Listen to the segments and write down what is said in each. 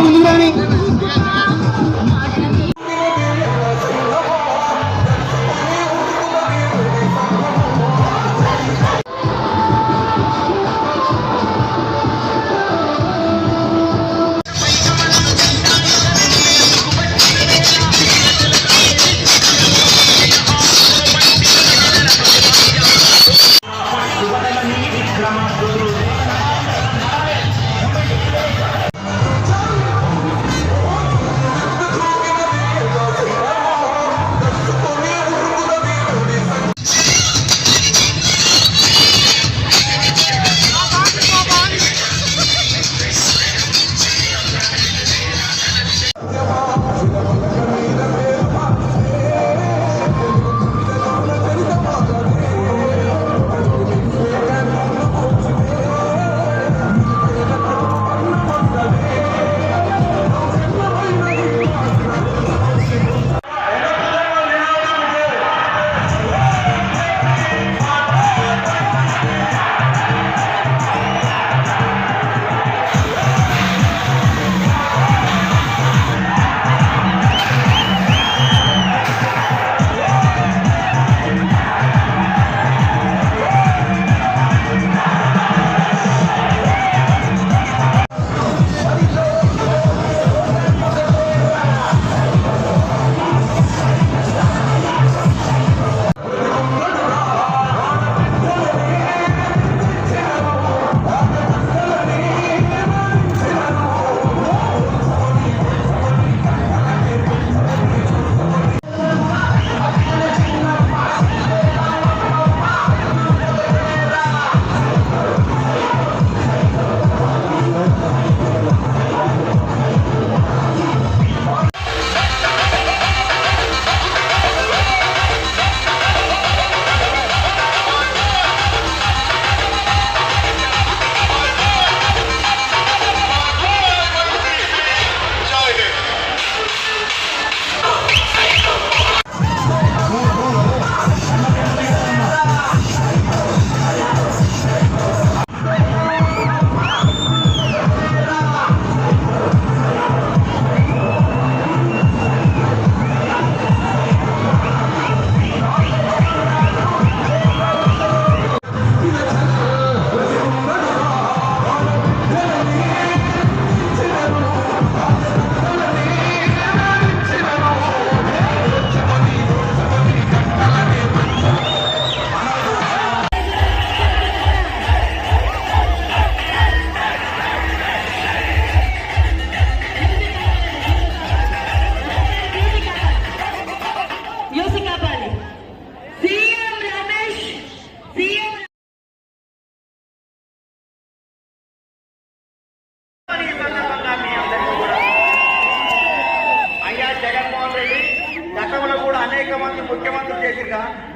ముందుగానే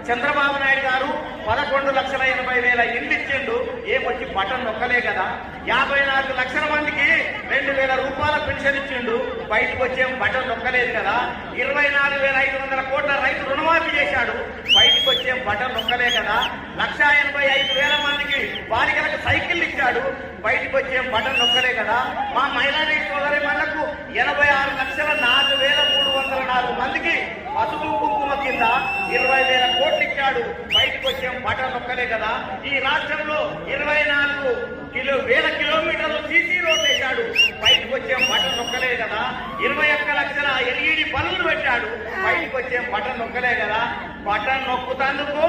చంద్రబాబు నాయుడు గారు 11,80,000 ఇల్లు ఇచ్చిండు. ఏమొచ్చి బటన్ నొక్కలే కదా. 54 లక్షల మందికి 2,000 రూపాయల పెన్షన్ ఇచ్చిండు. బయటకు వచ్చే బటన్ నొక్కలేదు కదా. 24,500 కోట్ల రైతు రుణమాఫీ చేశాడు. బయటకు వచ్చే బటన్ నొక్కలే కదా. 1,85,000 మందికి బాలికలకు సైకిల్ ఇచ్చాడు. బయటకు వచ్చే బటన్ నొక్కలే కదా. మా మైనారిటీ సోదరి మనకు 86,04,304 మందికి పసుపు కుంకుమ కింద 20,000 కోట్లు ఇచ్చాడు. బయటకు వచ్చే బటన్ నొక్కలే కదా. ఈ రాష్ట్రంలో 24,000 కిలోమీటర్లు సీసీ రోడ్ వేశాడు. బయటకు వచ్చే బటన్ నొక్కలే కదా. 21 లక్షల LED బల్బులు పెట్టాడు. బయటకు వచ్చే బటన్ నొక్కలే కదా. బటన్ నొక్కుతందుకు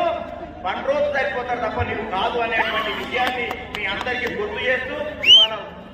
పండ్రోజు సరిపోతారు తప్ప నీవు కాదు అనేటువంటి విషయాన్ని మీ అందరికీ గుర్తు చేస్తూ ఇవాళ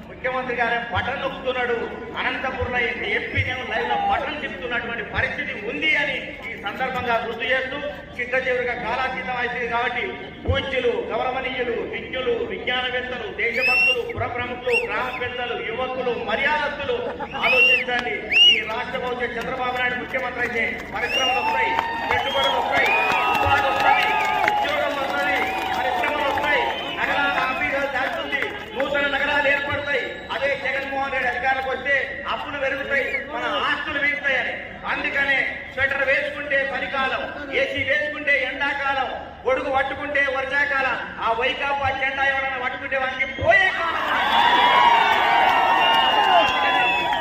ముఖ్యమంత్రి గారే బటన్ నొక్కుతున్నాడు. అనంతపురంలో ఎంపీ నేను లైవ్ లో బటన్ చెప్తున్నటువంటి పరిస్థితి ఉంది అని ఈ సందర్భంగా గుర్తు చేస్తూ చిట్ట చివరిగా కాలాతీతం అవుతుంది కాబట్టి పూజ్యులు, గౌరవనీయులు, విజ్ఞులు, విజ్ఞానవేత్తలు, దేశభక్తులు, పుర ప్రముఖులు, గ్రామ పెద్దలు, యువకులు, మర్యాదస్తులు ఆలోచించండి. ఈ రాష్ట్ర భవిష్యత్ చంద్రబాబు నాయుడు ముఖ్యమంత్రి అయితే పరిశ్రమలు వస్తాయి, పెట్టుబడులు వస్తాయి, ఉపాధి వస్తాయి, ఉద్యోగం వస్తుంది, పరిశ్రమలు వస్తాయి, నగరాల అభివృద్ధి జరుగుతుంది, నూతన నగరాలు ఏర్పడతాయి. అదే జగన్మోహన్ రెడ్డి అధికారులకు వస్తే అప్పులు పెరుగుతాయి, మన ఆస్తులు పెరుగుతాయని. అందుకనే స్వెటర్ వేసుకుంటే చలికాలం, ఏసీ వేసుకుంటే ఎండాకాలం, గొడుగు పట్టుకుంటే వర్షాకాలం, ఆ వైకాపా జెండా ఎవరైనా పట్టుకుంటే వానికి పోయే కాలం.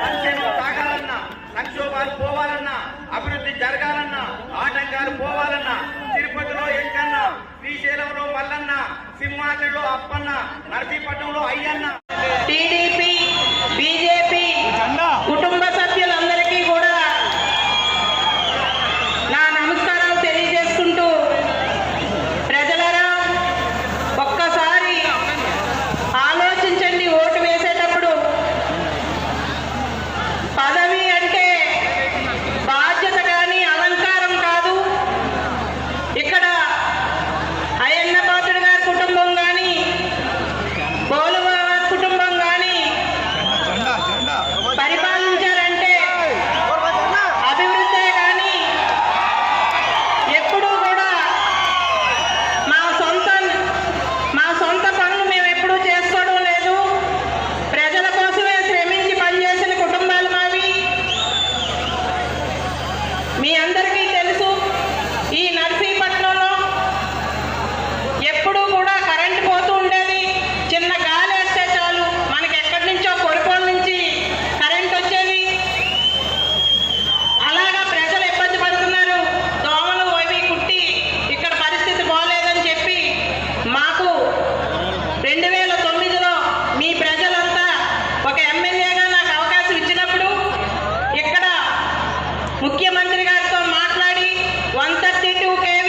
సంక్షేమం సాగాలన్నా, సంక్షోభాలు పోవాలన్నా, అభివృద్ధి జరగాలన్నా, ఆటంకాలు పోవాలన్నా, తిరుపతిలో ఎంకన్న, శ్రీశైలంలో మల్లన్న, సింహాద్రిలో అప్పన్న, నరసీపట్నంలో అయ్యన్న. టీడీపీ, బీజేపీ కుటుంబ సభ్యులందరికీ కూడా నా నమస్కారాలు తెలియజేసుకుంటూ, ప్రజలరా ఒక్కసారి ఆలోచించండి. ఓటు వేసేటప్పుడు పదవి అంటే బాధ్యత కానీ అలంకారం కాదు. ఇక్కడ అయ్యన్న పాత్రుడు గారి కుటుంబం కానీ, పోలుబాబు కుటుంబం కానీ పరిపాలించారంటే అభివృద్ధే కానీ ఎప్పుడూ కూడా మా సొంత పనులు మేము ఎప్పుడూ చేసుకోవడం లేదు. ప్రజల కోసమే శ్రమించి పనిచేసిన కుటుంబాలు మావి. మీ అందరికీ తెలుసు, ఈ నర్సీపట్నంలో ఎప్పుడూ కూడా కరెంటు పోతూ ఉండేది. చిన్న గాలి వేస్తే చాలు మనకి ఎక్కడి నుంచో కొరుకోల నుంచి కరెంట్ వచ్చేది. అలాగా ప్రజలు ఇబ్బంది పడుతున్నారు. దోమలు అవి కుట్టి ఇక్కడ పరిస్థితి బాగోలేదని చెప్పి మాకు 2009లో మీ ప్రజలంతా ఒక ఎమ్మెల్యేగా నాకు అవకాశం ఇచ్చినప్పుడు ఇక్కడ ముఖ్యమంత్రి గారితో మాట్లాడి 132 kV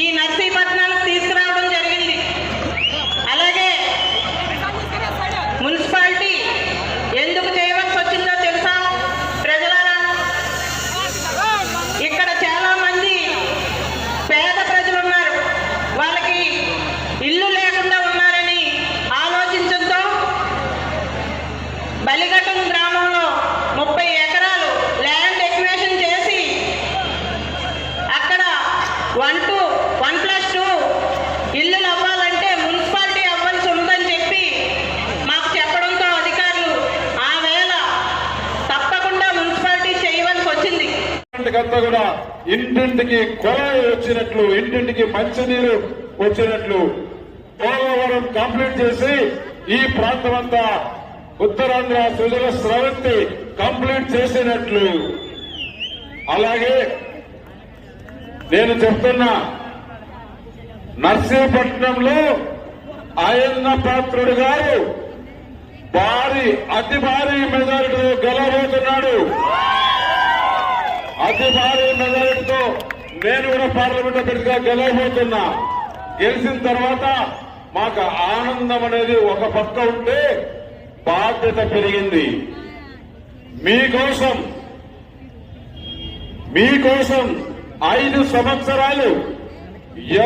ఈ నర్సీపట్నానికి తీసుకురావడం జరిగింది. అలాగే మున్సిపాలిటీ ఎందుకు చేయవలసి వచ్చిందో తెలుసా ప్రజలారా? ఇక్కడ చాలా మంది పేద ప్రజలు ఉన్నారు. వాళ్ళకి ఇల్లు లేకుండా ఉన్నారని ఆలోచించడంతో బలిఘట్టం గ్రామంలో 30 ఎకరాలు ల్యాండ్ ఎక్విజిషన్ చేసి అక్కడ 1+2 ఇల్లులు అవ్వాలంటే మున్సిపాలిటీ అవ్వాల్సి ఉందని చెప్పి మాకు చెప్పడంతో అధికారులు ఆ వేళ తప్పకుండా మున్సిపాలిటీ చేయవలసి వచ్చింది. అంతా కూడా ఇంటింటికి కొలాయి వచ్చినట్లు, ఇంటింటికి మంచినీరు వచ్చినట్లు పోలవరం కంప్లీట్ చేసి ఈ ప్రాంతం అంతా ఉత్తరాంధ్ర సుజల స్రవంతి కంప్లీట్ చేసినట్లు. అలాగే నేను చెప్తున్నా, నర్సీపట్నంలో అయ్యన్న పాత్రుడు గారు అతి భారీ మెజారిటీతో గెలవబోతున్నాడు. అతి భారీ మెజారిటీతో నేను కూడా పార్లమెంట్ అభ్యర్థిగా గెలవబోతున్నా. గెలిచిన తర్వాత మాకు ఆనందం అనేది ఒక పక్క ఉంటే బాధ్యత పెరిగింది. మీకోసం 5 సంవత్సరాలు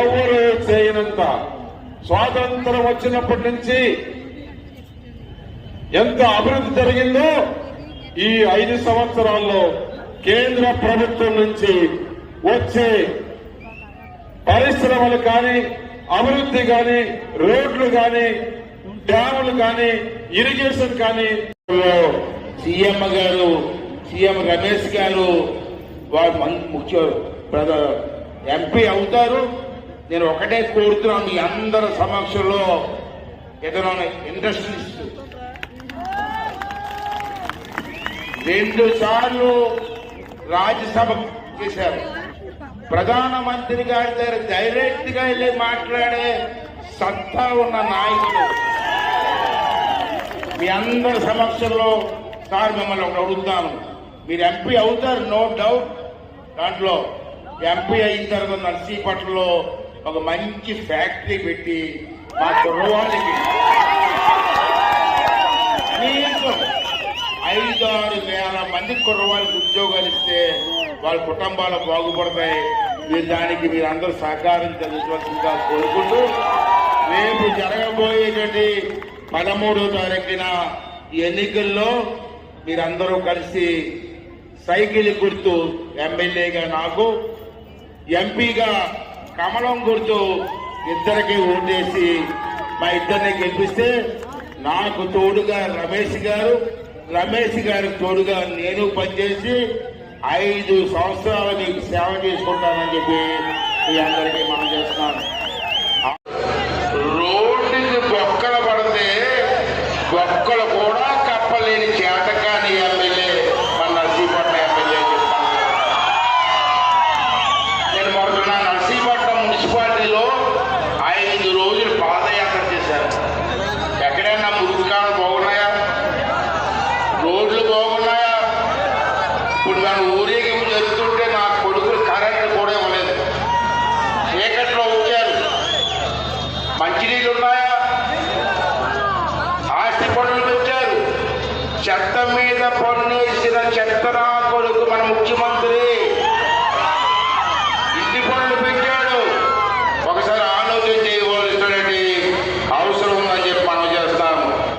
ఎవరు చేయనంత స్వాతంత్రం వచ్చినప్పటి నుంచి ఎంత అభివృద్ధి జరిగిందో ఈ 5 సంవత్సరాల్లో కేంద్ర ప్రభుత్వం నుంచి వచ్చే పరిశ్రమలు కానీ, అభివృద్ధి కానీ, రోడ్లు కానీ, డ్యాములు కానీ, ఇరిగేషన్ కానీ సీఎం రమేష్ గారు వారు ముఖ్య ఎంపీ అవుతారు. నేను ఒకటే కోరుతున్నాను, మీ అందరి సమక్షంలో ఏదైనా ఇండస్ట్రీస్ 2 సార్లు రాజ్యసభ చేశారు. ప్రధానమంత్రి గారి దగ్గర డైరెక్ట్ గా వెళ్ళి మాట్లాడే సత్తా ఉన్న నాయకుడు. మీ అందరి సమక్షంలో సార్ మిమ్మల్ని ఒకటి అడుగుతాను, మీరు ఎంపీ అవుతారు నో డౌట్. దాంట్లో ఎంపీ అయిన తర్వాత నర్సీపట్నంలో ఒక మంచి ఫ్యాక్టరీ పెట్టి మా కుర్రవాళ్ళకి కనీసం 5-6 వేల మంది కుర్రవాళ్ళకి ఉద్యోగాలు ఇస్తే వాళ్ళ కుటుంబాలు బాగుపడతాయి. దానికి మీరందరూ సహకరించవలసిందిగా కోరుకుంటూ, రేపు జరగబోయేటువంటి 13వ తారీఖున ఎన్నికల్లో మీరందరూ కలిసి సైకిల్ గుర్తు ఎమ్మెల్యేగా నాకు, ఎంపీగా కమలం గుర్తు ఇద్దరికి ఓటేసి మా ఇద్దరిని గెలిపిస్తే నాకు తోడుగా రమేష్ గారు తోడుగా నేను పనిచేసి 5 సంవత్సరాలు మీకు సేవ చేసుకుంటానని చెప్పి మీ అందరికీ మనం చేస్తున్నాను. చెత్త మీద పన్నేసిన చెత్తరా కొడుకు మన ముఖ్యమంత్రి